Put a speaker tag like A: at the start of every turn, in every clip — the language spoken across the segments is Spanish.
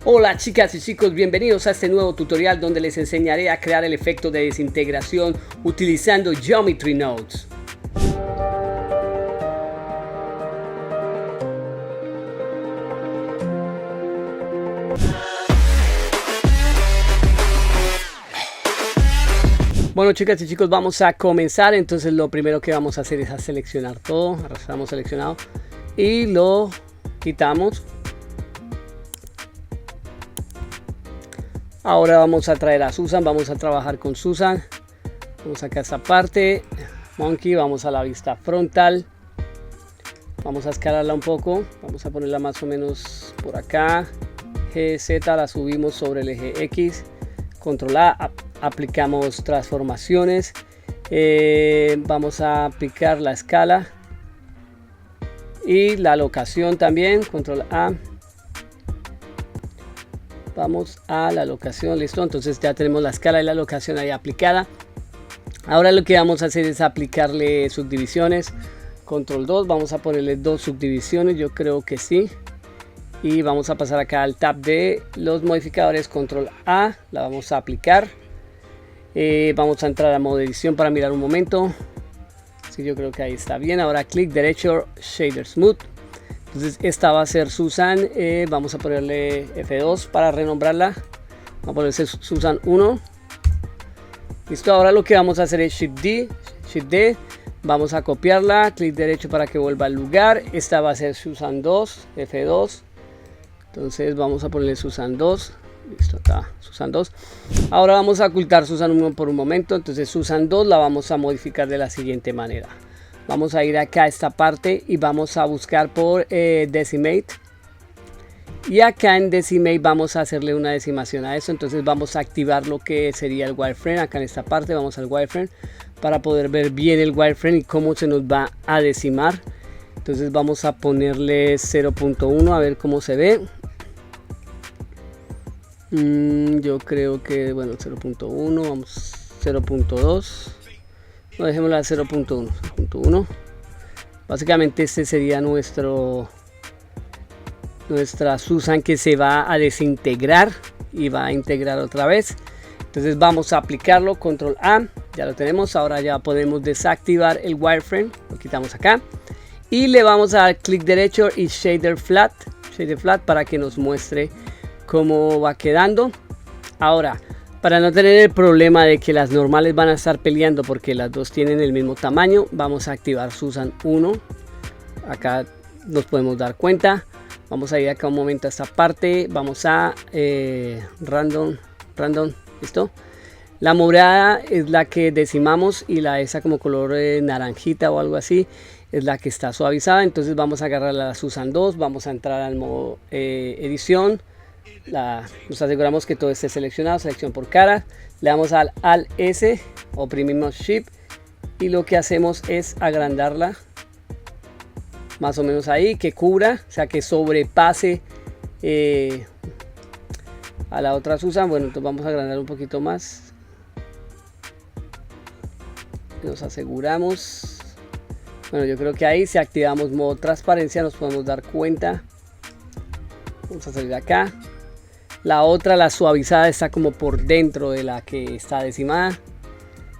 A: Hola chicas y chicos, bienvenidos a este nuevo tutorial donde les enseñaré a crear el efecto de desintegración utilizando Geometry Nodes. Bueno chicas y chicos, vamos a comenzar. Entonces lo primero que vamos a hacer es seleccionar todo, arrastramos seleccionado y lo quitamos. Ahora vamos a traer a Susan, vamos a trabajar con Susan. Vamos acá a esta parte, Monkey, vamos a la vista frontal. Vamos a escalarla un poco, vamos a ponerla más o menos por acá. GZ la subimos sobre el eje X. Control A, aplicamos transformaciones. Vamos a aplicar la escala. Y la locación también, Control A. Vamos a la locación, listo. Entonces ya tenemos la escala y la locación ahí aplicada. Ahora lo que vamos a hacer es aplicarle subdivisiones. Control 2, vamos a ponerle 2 subdivisiones, yo creo que sí. Y vamos a pasar acá al tab de los modificadores. Control A, la vamos a aplicar. Vamos a entrar a modo edición para mirar un momento. Sí, yo creo que ahí está bien. Ahora clic derecho, Shader Smooth. Entonces esta va a ser Susan. Vamos a ponerle F2 para renombrarla. Vamos a ponerle Susan 1. Listo, ahora lo que vamos a hacer es Shift D. Vamos a copiarla, clic derecho para que vuelva al lugar. Esta va a ser Susan 2, F2. Entonces vamos a ponerle Susan 2. Listo, acá Susan 2. Ahora vamos a ocultar Susan 1 por un momento. Entonces Susan 2 la vamos a modificar de la siguiente manera. Vamos a ir acá a esta parte y vamos a buscar por Decimate. Y acá en Decimate vamos a hacerle una decimación a eso. Entonces vamos a activar lo que sería el wireframe. Acá en esta parte vamos al wireframe para poder ver bien el wireframe y cómo se nos va a decimar. Entonces vamos a ponerle 0.1 a ver cómo se ve. Yo creo que, bueno, 0.1, vamos 0.2. No, dejémosla a 0.1. Básicamente este sería nuestra Susan que se va a desintegrar y va a integrar otra vez. Entonces vamos a aplicarlo, Control A, ya lo tenemos. Ahora ya podemos desactivar el wireframe, lo quitamos acá y le vamos a dar clic derecho y Shader Flat para que nos muestre cómo va quedando. Ahora, para no tener el problema de que las normales van a estar peleando porque las dos tienen el mismo tamaño, vamos a activar Susan 1. Acá nos podemos dar cuenta. Vamos a ir acá un momento a esta parte. Vamos a random, listo. La morada es la que decimamos y la esa como color naranjita o algo así es la que está suavizada. Entonces vamos a agarrar la Susan 2, vamos a entrar al modo edición. Nos aseguramos que todo esté seleccionado, selección por cara, le damos al Alt S, oprimimos Shift y lo que hacemos es agrandarla más o menos ahí, que cubra, o sea que sobrepase a la otra Susan. Bueno, entonces vamos a agrandar un poquito más, nos aseguramos. Bueno, yo creo que ahí si activamos modo transparencia nos podemos dar cuenta. Vamos a salir acá. La otra, la suavizada, está como por dentro de la que está decimada.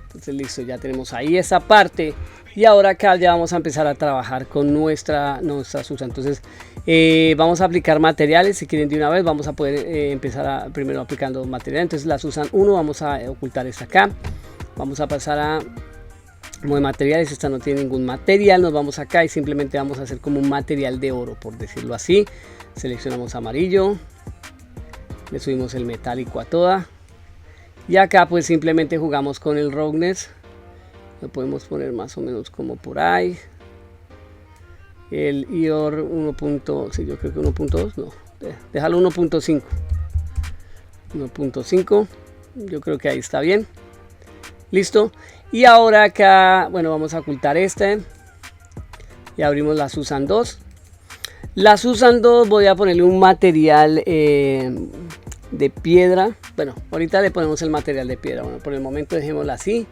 A: Entonces listo, ya tenemos ahí esa parte. Y ahora acá ya vamos a empezar a trabajar con nuestra Susan. Entonces vamos a aplicar materiales. Si quieren de una vez vamos a poder empezar primero aplicando materiales. Entonces la Susan 1 vamos a ocultar esta acá. Vamos a pasar a modo de materiales. Esta no tiene ningún material. Nos vamos acá y simplemente vamos a hacer como un material de oro, por decirlo así. Seleccionamos amarillo. Le subimos el metálico a toda. Y acá pues simplemente jugamos con el roughness. Lo podemos poner más o menos como por ahí. El IOR 1. Sí, yo creo que 1.2. No, déjalo 1.5. 1.5. Yo creo que ahí está bien. Listo. Y ahora acá, bueno, vamos a ocultar este. Y abrimos la Susan 2. La Susan 2 voy a ponerle un material de piedra. Bueno, ahorita le ponemos el material de piedra. Bueno, por el momento dejémosla así.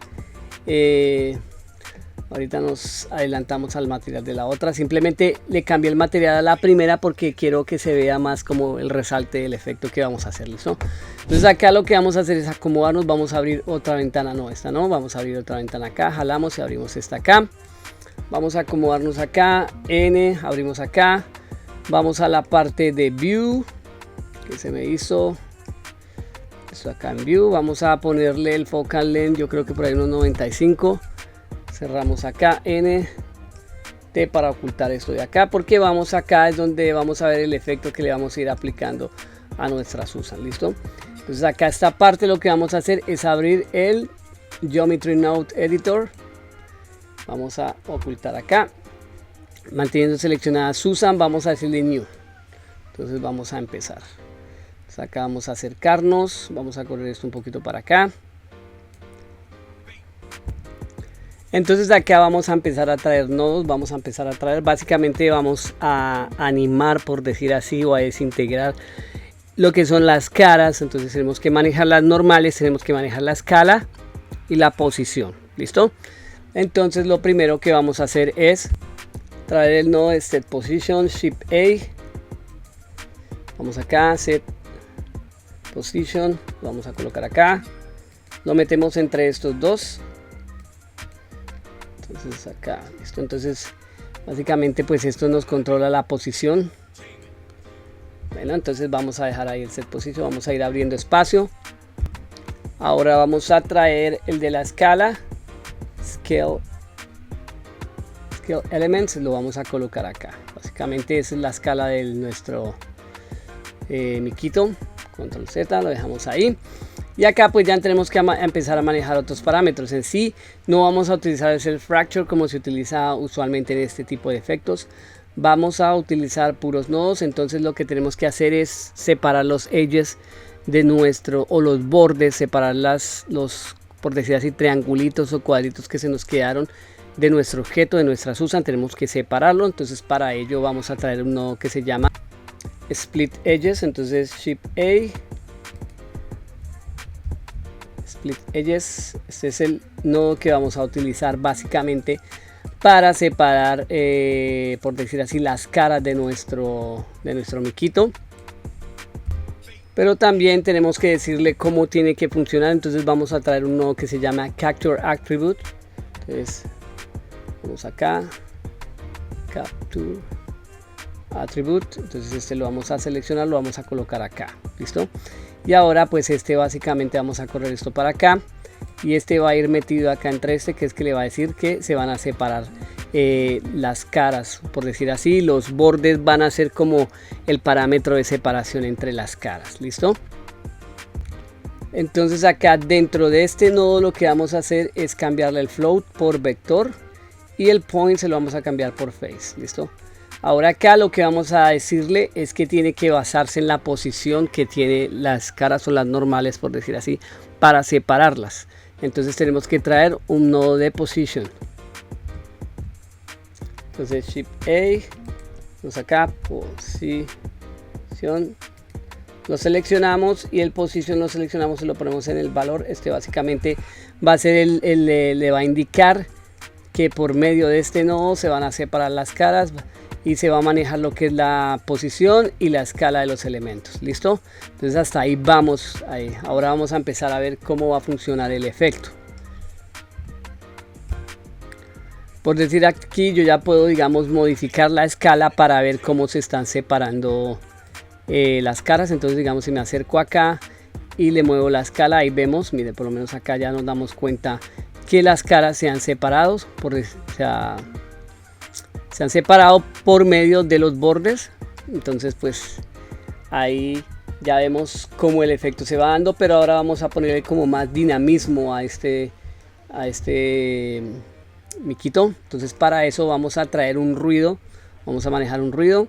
A: Ahorita nos adelantamos al material de la otra. Simplemente le cambié el material a la primera porque quiero que se vea más como el resalte del efecto que vamos a hacer, ¿listo? Entonces acá lo que vamos a hacer es acomodarnos. Vamos a abrir otra ventana, no esta no. Vamos a abrir otra ventana acá, jalamos y abrimos esta acá. Vamos a acomodarnos acá, N, abrimos acá. Vamos a la parte de View, que se me hizo esto acá en View. Vamos a ponerle el Focal Length, yo creo que por ahí unos 95. Cerramos acá, N, T para ocultar esto de acá, porque vamos acá es donde vamos a ver el efecto que le vamos a ir aplicando a nuestra Susan, ¿listo? Entonces acá esta parte lo que vamos a hacer es abrir el Geometry Node Editor. Vamos a ocultar acá, manteniendo seleccionada Susan, vamos a decirle New. Entonces vamos a empezar. Entonces acá vamos a acercarnos, vamos a correr esto un poquito para acá. Entonces acá vamos a empezar a traer nodos, vamos a empezar a traer, básicamente vamos a animar, por decir así, o a desintegrar lo que son las caras. Entonces tenemos que manejar las normales, tenemos que manejar la escala y la posición, ¿listo? Entonces lo primero que vamos a hacer es traer el nodo de Set Position, Shift A, vamos acá, Set Position, lo vamos a colocar acá, lo metemos entre estos dos. Entonces acá, listo. Entonces básicamente pues esto nos controla la posición. Bueno, entonces vamos a dejar ahí el set position, vamos a ir abriendo espacio. Ahora vamos a traer el de la escala, Scale Elements, lo vamos a colocar acá. Básicamente esa es la escala de nuestro miquito. Control Z, lo dejamos ahí. Y acá pues ya tenemos que empezar a manejar otros parámetros. En sí no vamos a utilizar el Self Fracture como se utiliza usualmente en este tipo de efectos. Vamos a utilizar puros nodos. Entonces lo que tenemos que hacer es separar los edges de nuestro, o los bordes, separar los, por decir así, triangulitos o cuadritos que se nos quedaron de nuestro objeto, de nuestra Susan. Tenemos que separarlo. Entonces para ello vamos a traer un nodo que se llama Split Edges. Entonces Shift A, Split Edges, este es el nodo que vamos a utilizar básicamente para separar, por decir así, las caras de nuestro miquito. Pero también tenemos que decirle cómo tiene que funcionar. Entonces vamos a traer un nodo que se llama Capture Attribute. Entonces vamos acá, Capture Attribute. Entonces este lo vamos a seleccionar, lo vamos a colocar acá, listo. Y ahora pues este básicamente vamos a correr esto para acá, y este va a ir metido acá entre este, que es que le va a decir que se van a separar las caras, por decir así. Los bordes van a ser como el parámetro de separación entre las caras, listo. Entonces acá dentro de este nodo lo que vamos a hacer es cambiarle el float por vector y el point se lo vamos a cambiar por face, listo. Ahora acá lo que vamos a decirle es que tiene que basarse en la posición que tiene las caras o las normales, por decir así, para separarlas. Entonces tenemos que traer un nodo de position. Entonces Shift A, vamos acá, posición, lo seleccionamos y el position lo seleccionamos y lo ponemos en el valor. Este básicamente va a ser le va a indicar que por medio de este nodo se van a separar las caras y se va a manejar lo que es la posición y la escala de los elementos, listo. Entonces hasta ahí vamos. Ahora vamos a empezar a ver cómo va a funcionar el efecto. Por decir, aquí yo ya puedo, digamos, modificar la escala para ver cómo se están separando las caras. Entonces, digamos, si me acerco acá y le muevo la escala, ahí vemos, mire, por lo menos acá ya nos damos cuenta que las caras se han separado, se han separado por medio de los bordes. Entonces pues ahí ya vemos cómo el efecto se va dando, pero ahora vamos a ponerle como más dinamismo a este miquito. Entonces para eso vamos a traer un ruido, vamos a manejar un ruido.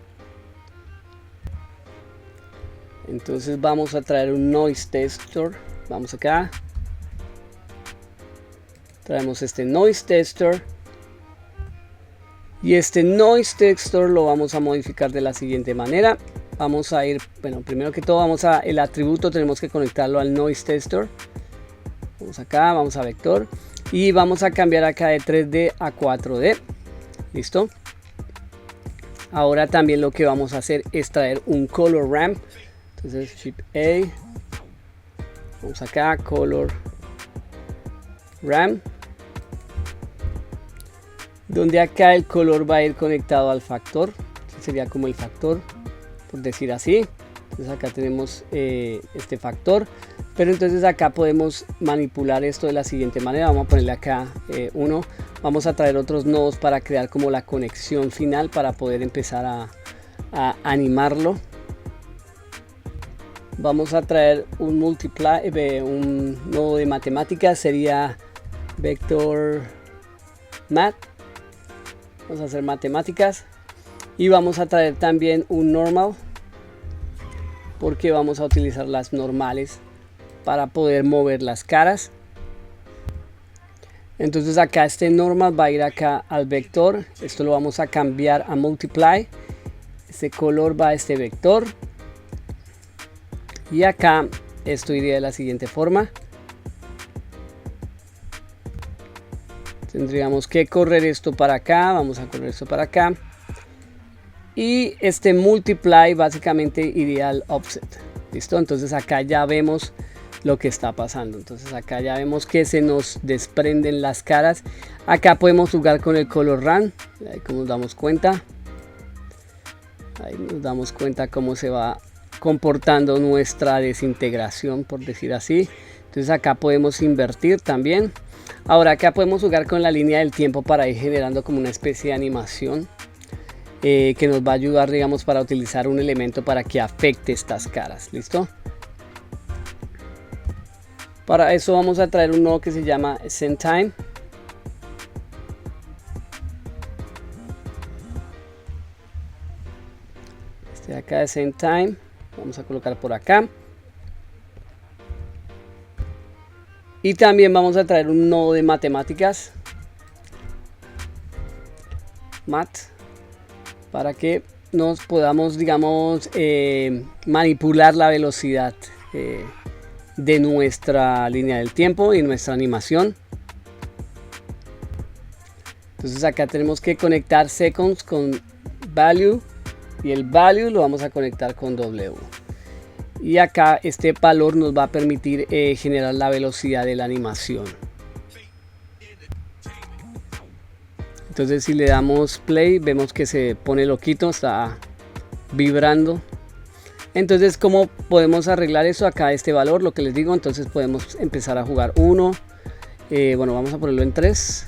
A: Entonces vamos a traer un noise tester, vamos acá, traemos este noise tester. Y este noise texture lo vamos a modificar de la siguiente manera. Vamos a ir, bueno, primero que todo el atributo tenemos que conectarlo al noise tester. Vamos acá, vamos a vector. y vamos a cambiar acá de 3D a 4D. Listo. Ahora también lo que vamos a hacer es traer un color ramp. Entonces Shift A, vamos acá, color ramp, donde acá el color va a ir conectado al factor. Sería como el factor, por decir así. Entonces acá tenemos este factor, pero entonces acá podemos manipular esto de la siguiente manera. Vamos a ponerle acá 1. Vamos a traer otros nodos para crear como la conexión final para poder empezar a animarlo. Vamos a traer un un nodo de matemáticas, sería vector mat. Vamos a hacer matemáticas y vamos a traer también un normal, porque vamos a utilizar las normales para poder mover las caras. Entonces acá este normal va a ir acá al vector. Esto lo vamos a cambiar a multiply. Este color va a este vector. Y acá esto iría de la siguiente forma. Tendríamos que correr esto para acá. Vamos a correr esto para acá. Y este multiply básicamente iría al offset. ¿Listo? Entonces acá ya vemos lo que está pasando. Entonces acá ya vemos que se nos desprenden las caras. Acá podemos jugar con el color ramp. Ahí como nos damos cuenta. Ahí nos damos cuenta cómo se va comportando nuestra desintegración, por decir así. Entonces acá podemos invertir también. Ahora acá podemos jugar con la línea del tiempo para ir generando como una especie de animación que nos va a ayudar, digamos, para utilizar un elemento para que afecte estas caras. ¿Listo? Para eso vamos a traer un nodo que se llama SendTime. Este de acá es SendTime. Vamos a colocar por acá. Y también vamos a traer un nodo de matemáticas. Mat. Para que nos podamos, digamos, manipular la velocidad de nuestra línea del tiempo y nuestra animación. Entonces acá tenemos que conectar seconds con value y el value lo vamos a conectar con W. Y acá este valor nos va a permitir generar la velocidad de la animación. Entonces si le damos play vemos que se pone loquito, está vibrando. Entonces, ¿cómo podemos arreglar eso? Acá este valor, lo que les digo, entonces podemos empezar a jugar 1. Bueno, vamos a ponerlo en 3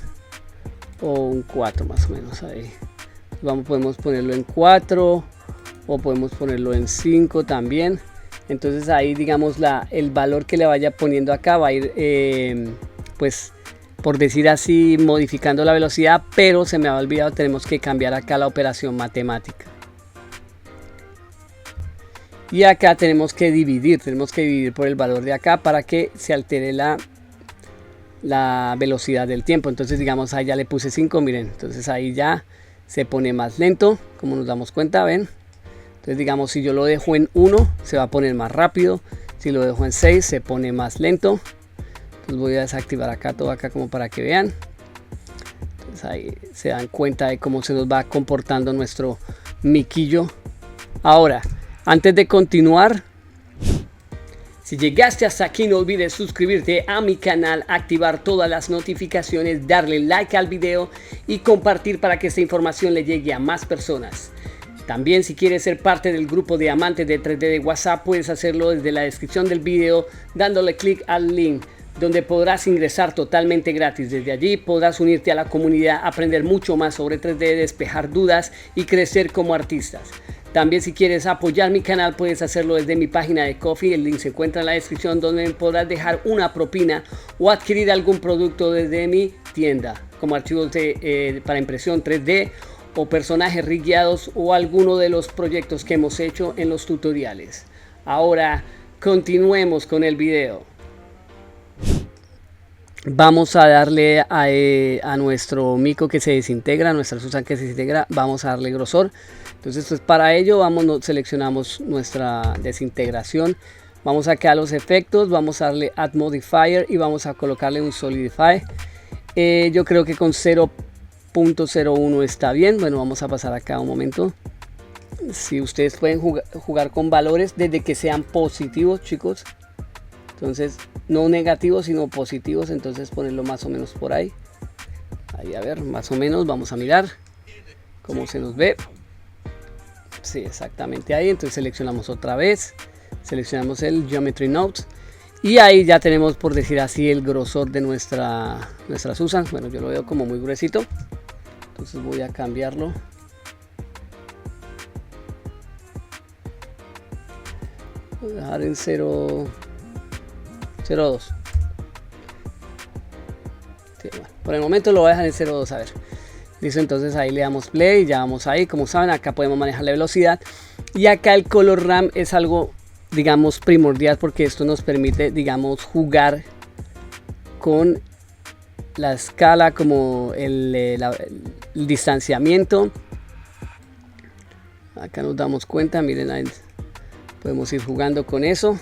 A: o un 4 más o menos ahí. Podemos ponerlo en 4 o podemos ponerlo en 5 también. Entonces ahí, digamos, el valor que le vaya poniendo acá va a ir, pues, por decir así, modificando la velocidad, pero se me ha olvidado, tenemos que cambiar acá la operación matemática. Y acá tenemos que dividir por el valor de acá para que se altere la velocidad del tiempo. Entonces, digamos, ahí ya le puse 5, miren, entonces ahí ya se pone más lento, como nos damos cuenta, ven. Entonces, digamos, si yo lo dejo en 1, se va a poner más rápido. Si lo dejo en 6, se pone más lento. Entonces voy a desactivar acá todo acá como para que vean. Entonces ahí se dan cuenta de cómo se nos va comportando nuestro miquillo. Ahora, antes de continuar, si llegaste hasta aquí no olvides suscribirte a mi canal, activar todas las notificaciones, darle like al video y compartir para que esta información le llegue a más personas. También si quieres ser parte del grupo de amantes de 3D de WhatsApp puedes hacerlo desde la descripción del video dándole clic al link donde podrás ingresar totalmente gratis. Desde allí podrás unirte a la comunidad, aprender mucho más sobre 3D, despejar dudas y crecer como artistas. También si quieres apoyar mi canal puedes hacerlo desde mi página de Ko-fi, el link se encuentra en la descripción donde podrás dejar una propina o adquirir algún producto desde mi tienda como archivos para impresión 3D o personajes rigueados o alguno de los proyectos que hemos hecho en los tutoriales. Ahora continuemos con el video. Vamos a darle a nuestro mico que se desintegra, a nuestra Susan que se desintegra, vamos a darle grosor. Entonces, pues para ello seleccionamos nuestra desintegración. Vamos acá a los efectos, vamos a darle Add Modifier y vamos a colocarle un Solidify. Yo creo que con 0.01 está bien. Bueno, vamos a pasar acá un momento. Si ustedes pueden jugar con valores desde que sean positivos, chicos. Entonces, no negativos, sino positivos. Entonces, ponerlo más o menos por ahí. Ahí, a ver, más o menos. Vamos a mirar cómo se nos ve. Sí, exactamente ahí. Entonces, seleccionamos otra vez. Seleccionamos el Geometry Nodes. Y ahí ya tenemos, por decir así, el grosor de nuestra Susan. Bueno, yo lo veo como muy gruesito. Entonces, voy a cambiarlo. Voy a dejar en 0.02. Sí, bueno, por el momento lo voy a dejar en 0.2. A ver, listo. Entonces ahí le damos play, ya vamos ahí. Como saben, acá podemos manejar la velocidad, y acá el color RAM es algo, digamos, primordial, porque esto nos permite, digamos, jugar con la escala, como el distanciamiento. Acá nos damos cuenta, miren, ahí podemos ir jugando con eso.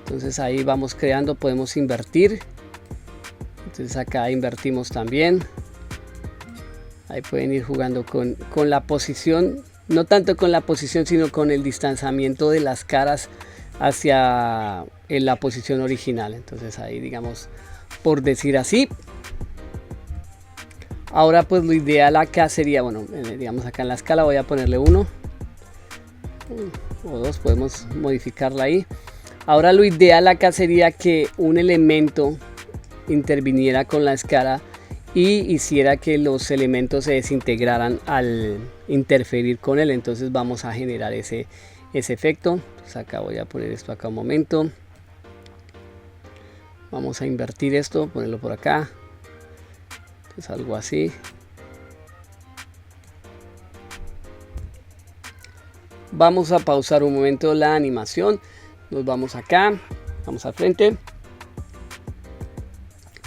A: Entonces ahí vamos creando, podemos invertir. Entonces acá invertimos también. Ahí pueden ir jugando con la posición, no tanto con la posición, sino con el distanciamiento de las caras hacia la posición original. Entonces ahí, digamos, por decir así. Ahora pues lo ideal acá sería, bueno, digamos acá en la escala voy a ponerle 1 o 2, podemos modificarla ahí. Ahora lo ideal acá sería que un elemento interviniera con la escala y hiciera que los elementos se desintegraran al interferir con él. Entonces vamos a generar ese efecto. Entonces acá voy a poner esto acá un momento. Vamos a invertir esto, ponerlo por acá. Entonces algo así. Vamos a pausar un momento la animación. Nos vamos acá, vamos al frente.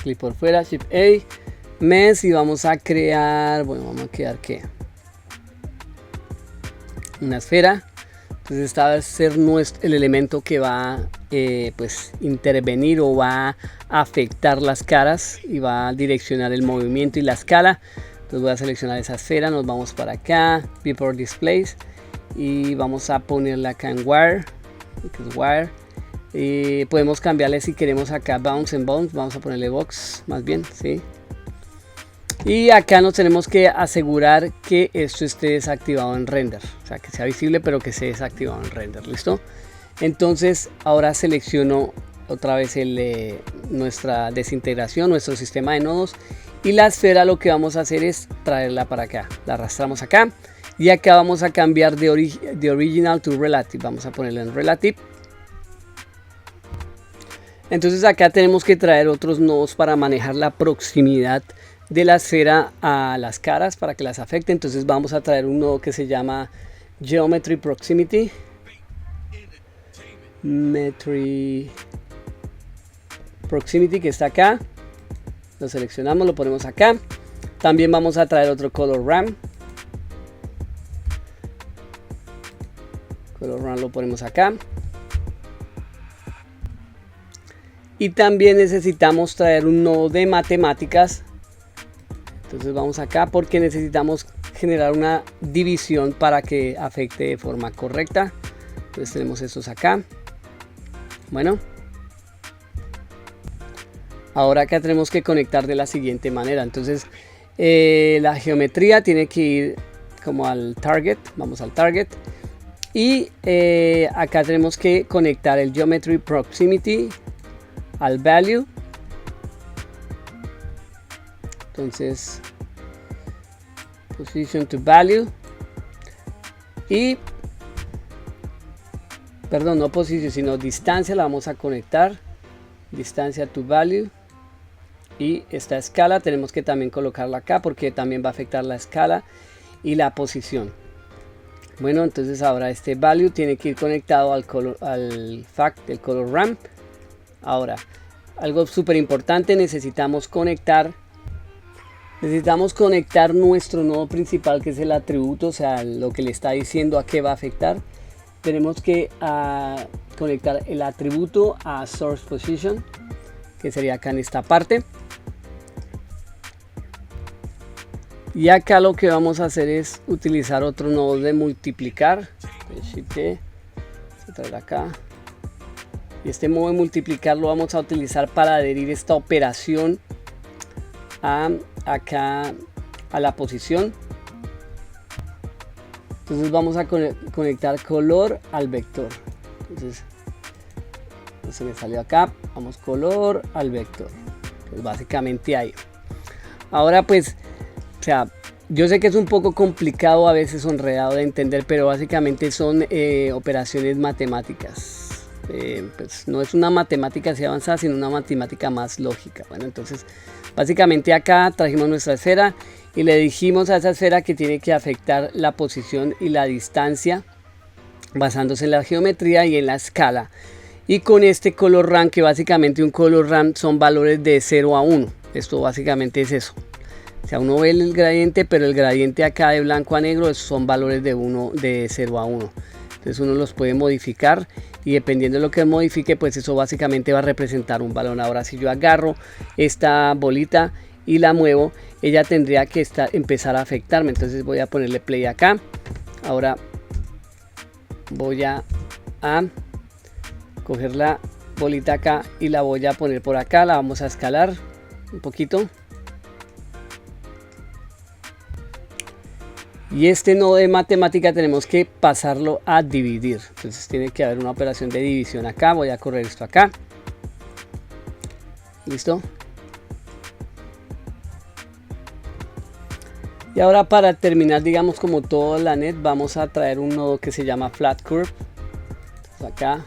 A: Clic por fuera, Shift A, Mesh, y vamos a crear, bueno, vamos a crear ¿qué? Una esfera. Entonces esta va a ser el elemento que va pues intervenir o va a afectar las caras y va a direccionar el movimiento y la escala. Entonces voy a seleccionar esa esfera, nos vamos para acá, Viewport Displays, y vamos a ponerla acá en Wire, que es Wire. Podemos cambiarle si queremos acá Bounce and Bounce, vamos a ponerle Box más bien, ¿sí? Y acá nos tenemos que asegurar que esto esté desactivado en render, o sea que sea visible pero que esté desactivado en render, ¿listo? Entonces ahora selecciono otra vez nuestra desintegración, nuestro sistema de nodos, y la esfera lo que vamos a hacer es traerla para acá, la arrastramos acá, y acá vamos a cambiar de original to relative, vamos a ponerlo en relative. Entonces acá tenemos que traer otros nodos para manejar la proximidad de la esfera a las caras para que las afecte. Entonces vamos a traer un nodo que se llama Geometry Proximity. Proximity, que está acá. Lo seleccionamos, lo ponemos acá. También vamos a traer otro Color RAM. Color RAM lo ponemos acá. Y también necesitamos traer un nodo de matemáticas. Entonces vamos acá porque necesitamos generar una división para que afecte de forma correcta. Entonces tenemos estos acá. Bueno. Ahora acá tenemos que conectar de la siguiente manera. Entonces la geometría tiene que ir como al target. Vamos al target. Y acá tenemos que conectar el Geometry Proximity al value. Entonces position to value, y perdón, no position sino distancia, la vamos a conectar, distancia to value, y esta escala tenemos que también colocarla acá porque también va a afectar la escala y la posición. Bueno, entonces ahora este value tiene que ir conectado al fact del color RAM. Ahora, algo súper importante, necesitamos conectar nuestro nodo principal, que es el atributo, o sea, lo que le está diciendo a qué va a afectar. Tenemos que conectar el atributo a Source Position, que sería acá en esta parte. Y acá lo que vamos a hacer es utilizar otro nodo de multiplicar. Shift, traer acá. Y este modo de multiplicar lo vamos a utilizar para adherir esta operación acá a la posición. Entonces vamos a conectar color al vector. Entonces se me salió acá, vamos color al vector. Pues básicamente ahí. Ahora pues, o sea, yo sé que es un poco complicado, a veces enredado de entender, pero básicamente son operaciones matemáticas. Pues no es una matemática así avanzada, sino una matemática más lógica. Bueno, entonces básicamente acá trajimos nuestra esfera y le dijimos a esa esfera que tiene que afectar la posición y la distancia basándose en la geometría y en la escala. Y con este color RAM, que básicamente un color RAM son valores de 0 a 1. Esto básicamente es eso. O sea, uno ve el gradiente, pero el gradiente acá de blanco a negro son valores de 0 a 1. Entonces uno los puede modificar y dependiendo de lo que modifique, pues eso básicamente va a representar un balón. Ahora si yo agarro esta bolita y la muevo, ella tendría que empezar a afectarme. Entonces voy a ponerle play acá. Ahora voy a coger la bolita acá y la voy a poner por acá. La vamos a escalar un poquito. Y este nodo de matemática tenemos que pasarlo a dividir. Entonces tiene que haber una operación de división acá. Voy a correr esto acá. ¿Listo? Y ahora para terminar, digamos, como toda la net, vamos a traer un nodo que se llama Flat Curve. Entonces acá.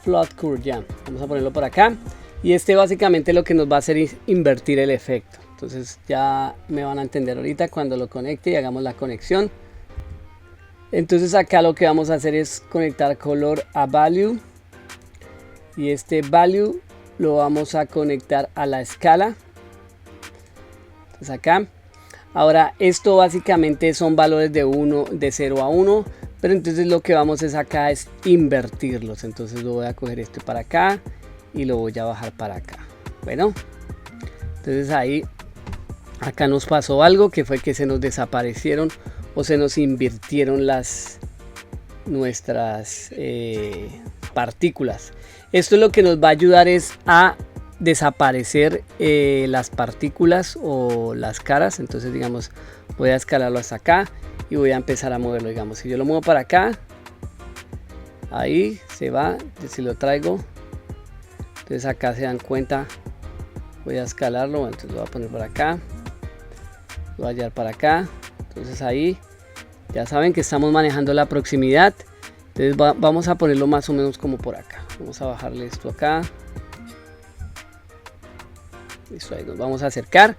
A: Flat Curve, ya. Vamos a ponerlo por acá. Y este básicamente lo que nos va a hacer es invertir el efecto. Entonces ya me van a entender ahorita cuando lo conecte y hagamos la conexión. Entonces acá lo que vamos a hacer es conectar color a value. Y este value lo vamos a conectar a la escala. Entonces acá. Ahora esto básicamente son valores de 0 a 1. Pero entonces lo que vamos es acá es invertirlos. Entonces lo voy a coger este para acá y lo voy a bajar para acá. Bueno. Entonces ahí. Acá nos pasó algo que fue que se nos desaparecieron o se nos invirtieron nuestras partículas. Esto es lo que nos va a ayudar es a desaparecer las partículas o las caras. Entonces digamos voy a escalarlo hasta acá y voy a empezar a moverlo. Digamos si yo lo muevo para acá, ahí se va. Si lo traigo, entonces acá se dan cuenta, voy a escalarlo. Entonces lo voy a poner por acá. Lo voy a llevar para acá. Entonces ahí ya saben que estamos manejando la proximidad. Entonces vamos a ponerlo más o menos como por acá. Vamos a bajarle esto acá. Listo, ahí nos vamos a acercar.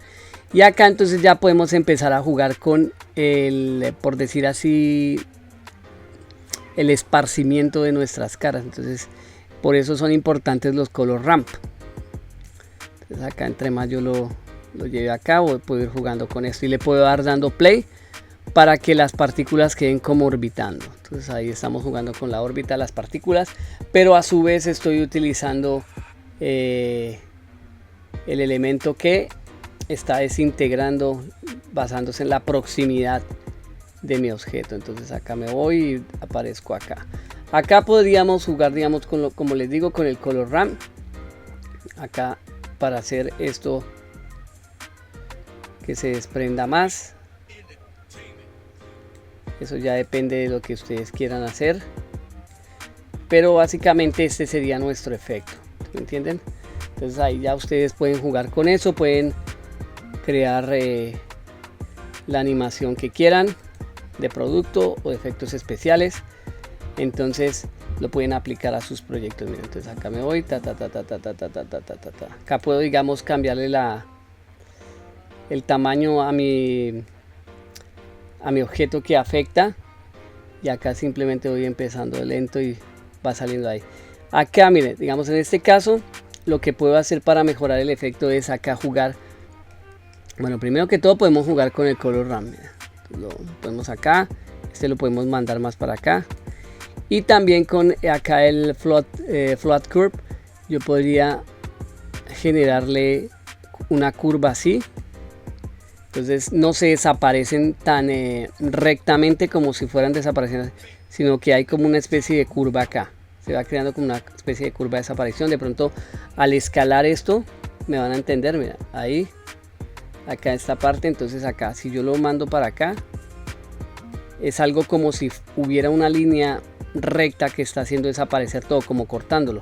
A: Y acá entonces ya podemos empezar a jugar con por decir así, el esparcimiento de nuestras caras. Entonces por eso son importantes los color ramp. Entonces acá entre más yo lo lleve acá, puedo ir jugando con esto y le puedo dar dando play para que las partículas queden como orbitando. Entonces ahí estamos jugando con la órbita de las partículas, pero a su vez estoy utilizando el elemento que está desintegrando basándose en la proximidad de mi objeto. Entonces acá me voy y aparezco acá. Acá podríamos jugar, digamos, como les digo, con el color RAM acá para hacer esto que se desprenda más. Eso ya depende de lo que ustedes quieran hacer, pero básicamente este sería nuestro efecto, ¿me entienden? Entonces ahí ya ustedes pueden jugar con eso, pueden crear la animación que quieran de producto o de efectos especiales. Entonces lo pueden aplicar a sus proyectos. Miren, entonces acá me voy, acá puedo, digamos, cambiarle el tamaño a mi objeto que afecta, y acá simplemente voy empezando lento y va saliendo ahí. Acá miren, digamos en este caso lo que puedo hacer para mejorar el efecto es acá jugar. Bueno, primero que todo podemos jugar con el color RAM. Lo ponemos acá, este lo podemos mandar más para acá, y también con acá el flat curve yo podría generarle una curva así. Entonces no se desaparecen tan rectamente como si fueran desapareciendo, sino que hay como una especie de curva acá. Se va creando como una especie de curva de desaparición. De pronto al escalar esto me van a entender, mira, ahí, acá esta parte, entonces acá, si yo lo mando para acá, es algo como si hubiera una línea recta que está haciendo desaparecer todo, como cortándolo.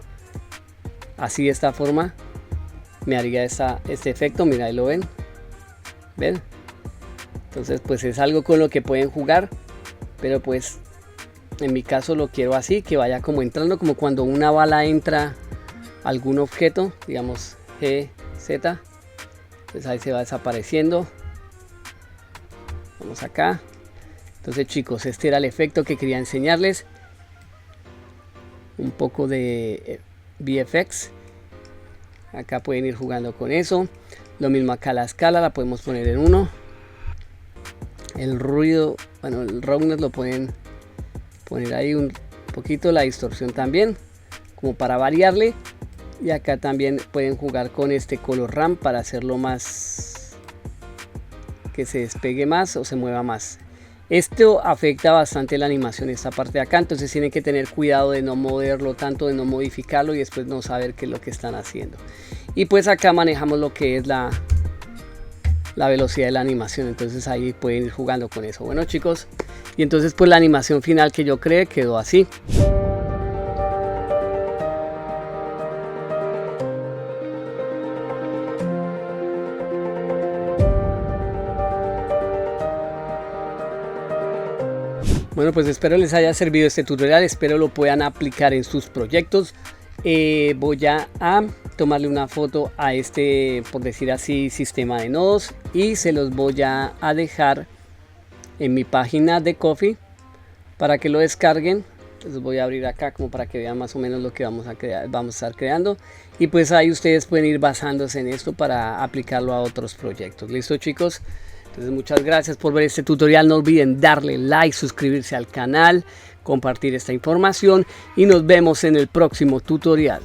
A: Así de esta forma me haría este efecto, mira, ahí lo ven. ¿Ven? Entonces pues es algo con lo que pueden jugar, pero pues en mi caso lo quiero así, que vaya como entrando, como cuando una bala entra a algún objeto, digamos G, Z, pues ahí se va desapareciendo. Vamos acá. Entonces chicos, este era el efecto que quería enseñarles, un poco de VFX. Acá pueden ir jugando con eso. Lo mismo acá, la escala la podemos poner en 1. El ruido, bueno, el roughness lo pueden poner ahí un poquito, la distorsión también, como para variarle. Y acá también pueden jugar con este color ramp para hacerlo más, que se despegue más o se mueva más. Esto afecta bastante la animación, esta parte de acá, entonces tienen que tener cuidado de no moverlo tanto, de no modificarlo y después no saber qué es lo que están haciendo. Y pues acá manejamos lo que es la velocidad de la animación, entonces ahí pueden ir jugando con eso. Bueno chicos, y entonces pues la animación final que yo creé quedó así. Bueno, pues espero les haya servido este tutorial, espero lo puedan aplicar en sus proyectos. Voy a tomarle una foto a este, por decir así, sistema de nodos y se los voy a dejar en mi página de Ko-fi para que lo descarguen. Entonces voy a abrir acá como para que vean más o menos lo que vamos a estar creando, y pues ahí ustedes pueden ir basándose en esto para aplicarlo a otros proyectos. ¿Listo chicos? Entonces muchas gracias por ver este tutorial, no olviden darle like, suscribirse al canal, compartir esta información y nos vemos en el próximo tutorial.